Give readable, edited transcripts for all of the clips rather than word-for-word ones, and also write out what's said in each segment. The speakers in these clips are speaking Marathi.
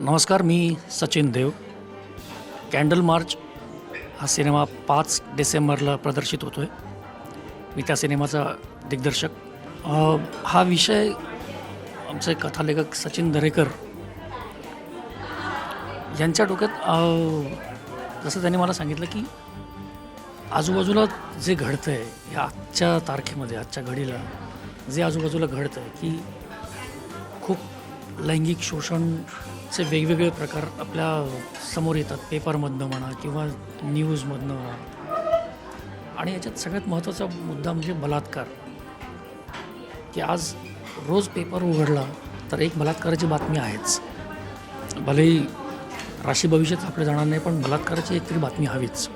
नमस्कार, मी सचिन देव. कॅन्डल मार्च हा सिनेमा 5 डिसेंबरला प्रदर्शित होतो आहे. मी त्या सिनेमाचा दिग्दर्शक. हा विषय आमचे कथालेखक सचिन दरेकर यांच्या डोक्यात जसं त्यांनी मला सांगितलं की आजूबाजूला जे घडतं आहे या आजच्या तारखेमध्ये, आजच्या घडीला जे आजूबाजूला घडतं आहे की खूप लैंगिक शोषणचे वेगवेगळे प्रकार आपल्या समोर येतात, पेपरमधनं म्हणा किंवा न्यूजमधनं म्हणा. आणि याच्यात सगळ्यात महत्त्वाचा मुद्दा म्हणजे बलात्कार. की आज रोज पेपर उघडला तर एक बलात्काराची बातमी आहेच. भलेही राशी भविष्यात आपले जाणार नाही, पण बलात्काराची एक तरी बातमी हवीच.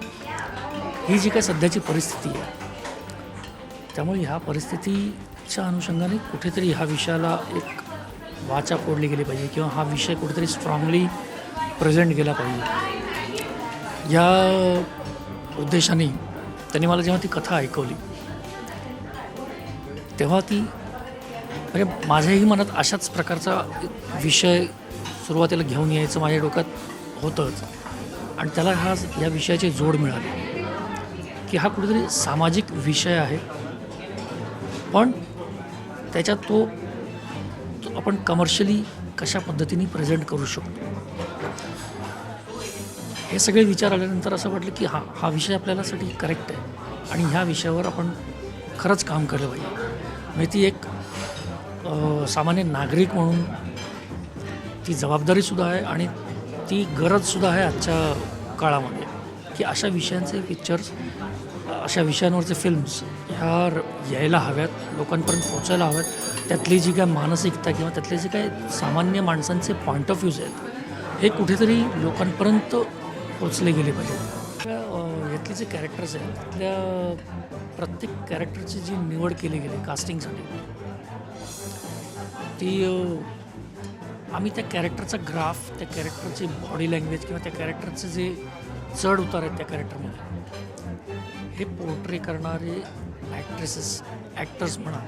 ही जी काय सध्याची परिस्थिती आहे, त्यामुळे ह्या परिस्थितीच्या अनुषंगाने कुठेतरी ह्या विषयाला एक वाचा फोडली गेली पाहिजे किंवा हा विषय कुठेतरी स्ट्रॉंगली प्रेझेंट केला पाहिजे. या उद्देशाने त्यांनी मला जेव्हा ती कथा ऐकवली तेव्हा ती म्हणजे माझ्याही मनात अशाच प्रकारचा विषय सुरुवातीला घेऊन यायचं माझ्या डोक्यात होतंच. आणि त्याला या विषयाची जोड मिळाली की हा कुठेतरी सामाजिक विषय आहे, पण त्याच्यात तो आपण कमर्शियली कशा पद्धतीने प्रेझेंट करू शकतो. हे सगळे विचार आल्यानंतर असं वाटलं की हा विषय आपल्यालासाठी करेक्ट आहे आणि ह्या विषयावर आपण खरंच काम केलं पाहिजे. म्हणजे ती एक सामान्य नागरिक म्हणून ती जबाबदारीसुद्धा आहे आणि ती गरजसुद्धा आहे आजच्या काळामध्ये की अशा विषयांचे पिक्चर्स, अशा विषयांवरचे फिल्म्स ह्या यायला हव्यात, लोकांपर्यंत पोचायला हव्यात. त्यातली जी काय मानसिकता किंवा त्यातले जे काय सामान्य माणसांचे पॉईंट ऑफ व्ह्यूज आहेत हे कुठेतरी लोकांपर्यंत पोचले गेले पाहिजे. यातले जे कॅरेक्टर्स आहेत त्यातल्या प्रत्येक कॅरेक्टरची जी निवड केली गेली कास्टिंगसाठी, ती आम्ही त्या कॅरेक्टरचा ग्राफ, त्या कॅरेक्टरची बॉडी लँग्वेज किंवा त्या कॅरेक्टरचे जे चढ उतार आहेत त्या कॅरेक्टरमध्ये हे पोर्ट्रे करणारे ॲक्टर्स म्हणा,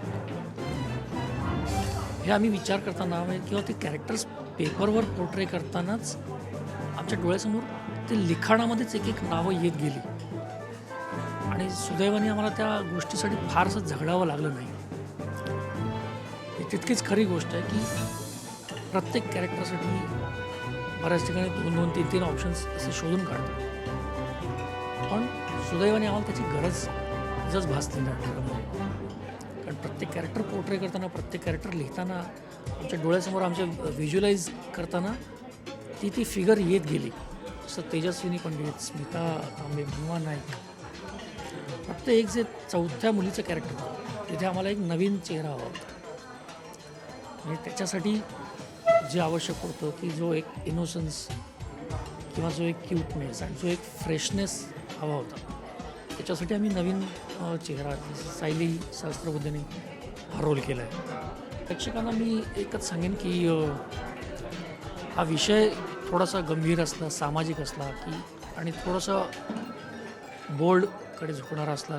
हे आम्ही विचार करताना किंवा ते कॅरेक्टर्स पेपरवर पोर्ट्रे करतानाच आमच्या डोळ्यासमोर ते लिखाणामध्येच एक एक नावं येत गेली. आणि सुदैवाने आम्हाला त्या गोष्टीसाठी फारसं झगडावं लागलं नाही. ही तितकीच खरी गोष्ट आहे की प्रत्येक कॅरेक्टरसाठी बऱ्याच ठिकाणी 2-2, 3-3 ऑप्शन्स असे शोधून काढतात, पण सुदैवाने आम्हाला त्याची गरजच भासली नाही. कारण प्रत्येक कॅरेक्टर पोर्ट्रे करताना, प्रत्येक कॅरेक्टर लिहिताना, आमच्या डोळ्यासमोर आमच्या व्हिज्युअलाइज करताना ती फिगर येत गेली. जसं तेजस्विनी पंडित, स्मिता तांबे, भीमा नाईक, फक्त एक जे 4थ्या मुलीचं कॅरेक्टर होतं तिथे आम्हाला एक नवीन चेहरा हवा होता. म्हणजे त्याच्यासाठी जे आवश्यक होतं की जो एक इनोसन्स किंवा जो एक क्यूटनेस आणि जो एक फ्रेशनेस हवा होता, त्याच्यासाठी आम्ही नवीन चेहरा सायली सहस्त्रबुद्धेने हा रोल केला आहे. प्रेक्षकांना मी एकच सांगेन की हा विषय थोडासा गंभीर असला, सामाजिक असला की आणि थोडासा बोल्डकडे झुकणारा असला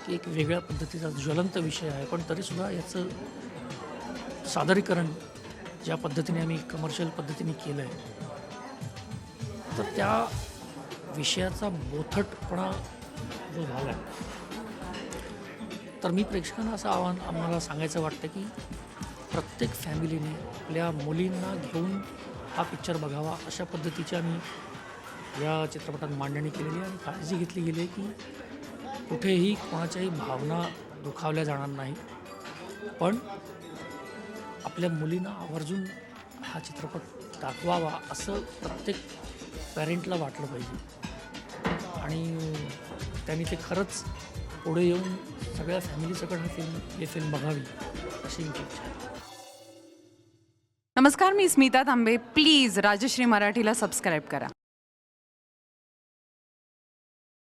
की एक वेगळ्या पद्धतीचा ज्वलंत विषय आहे, पण तरीसुद्धा याचं सादरीकरण ज्या पद्धतीने आम्ही कमर्शियल पद्धतीने केलं आहे तर त्या विषयाचा बोथटपणा जो झाला आहे, तर मी प्रेक्षकांना असं आव्हान आम्हाला सांगायचं वाटतं की प्रत्येक फॅमिलीने आपल्या मुलींना घेऊन हा पिक्चर बघावा. अशा पद्धतीची आम्ही या चित्रपटात मांडणी केलेली आहे आणि काळजी घेतली गेली आहे की कुठेही कोणाच्याही भावना दुखावल्या जाणार नाही, पण आपल्या मुलींना आवर्जून हा चित्रपट दाखवावा असं प्रत्येक पॅरेंटला वाटलं पाहिजे आणि त्यांनी ते खरंच पुढे येऊन सगळ्या फॅमिलीसकट ही फिल्म बघावी अशी इच्छा आहे. नमस्कार, मी स्मिता तांबे. प्लीज राजश्री मराठीला सबस्क्राईब करा.